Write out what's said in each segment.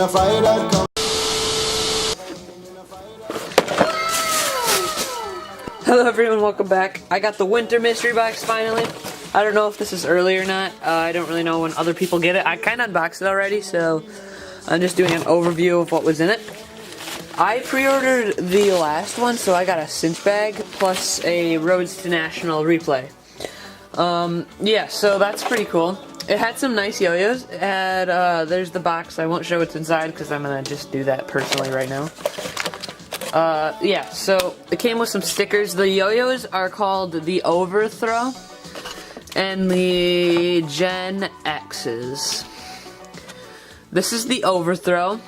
a fire that come. Hello everyone, welcome back. I got the winter mystery box finally. I don't know if this is early or not. I don't really know when other people get it. I kind of unboxed it already, so I'm just doing an overview of what was in it. I pre-ordered the last one, so I got a cinch bag plus a Roads to National replay. Yeah, so that's pretty cool. It had some nice yo-yos. It had, there's the box. I won't show what's inside because I'm going to just do that personally right now. Yeah, so it came with some stickers. The yo-yos are called the Overthrow and the Gen X's. This is the Overthrow.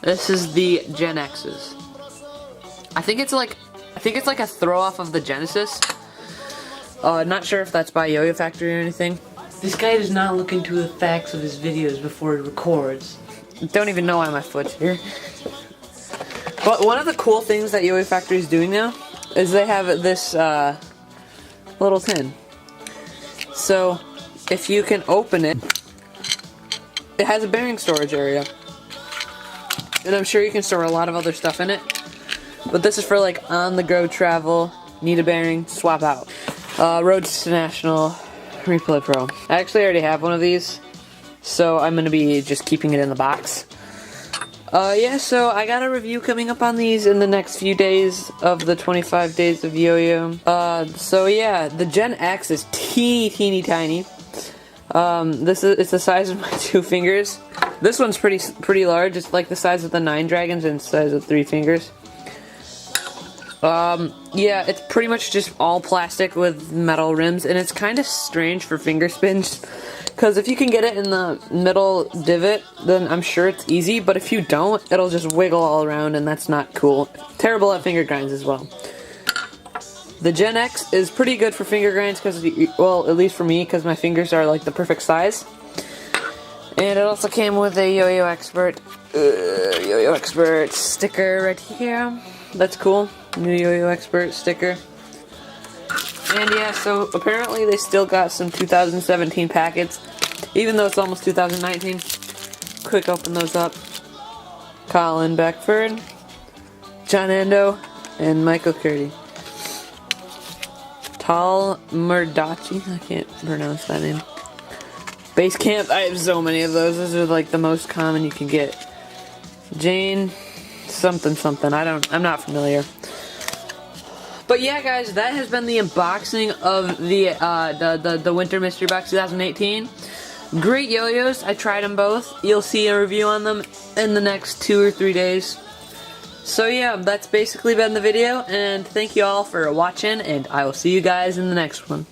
This is the Gen X's. I think it's like a throw off of the Genesis. Not sure if that's by YoyoFactory or anything. This guy does not look into the facts of his videos before he records. Don't even know why my foot's here. But one of the cool things that YoyoFactory is doing now is they have this little tin. So if you can open it, it has a bearing storage area. And I'm sure you can store a lot of other stuff in it. But this is for like on-the-go travel, need a bearing, swap out. Roads to National Replay Pro. I actually already have one of these, so I'm going to be just keeping it in the box. Yeah, so I got a review coming up on these in the next few days of the 25 days of Yo-Yo. So yeah, the Gen X is teeny tiny. It's the size of my 2 fingers. This one's pretty large. It's like the size of the 9 dragons and the size of 3 fingers. Yeah, it's pretty much just all plastic with metal rims, and it's kind of strange for finger spins. Because if you can get it in the middle divot, then I'm sure it's easy, but if you don't, it'll just wiggle all around, and that's not cool. Terrible at finger grinds as well. The Gen X is pretty good for finger grinds, because, well, at least for me, because my fingers are like the perfect size. And it also came with a YoyoExpert sticker right here. That's cool. New YoyoExpert sticker. And yeah, so apparently they still got some 2017 packets, even though it's almost 2019. Quick open those up. Colin Beckford, John Ando, and Michael Curdy. Tal Murdachi, I can't pronounce that name. Base Camp, I have so many of those. Those are like the most common you can get. Jane, something, I'm not familiar. But yeah, guys, that has been the unboxing of the Winter Mystery Box 2018. Great yo-yos. I tried them both. You'll see a review on them in the next 2 or 3 days. So yeah, that's basically been the video, and thank you all for watching, and I will see you guys in the next one.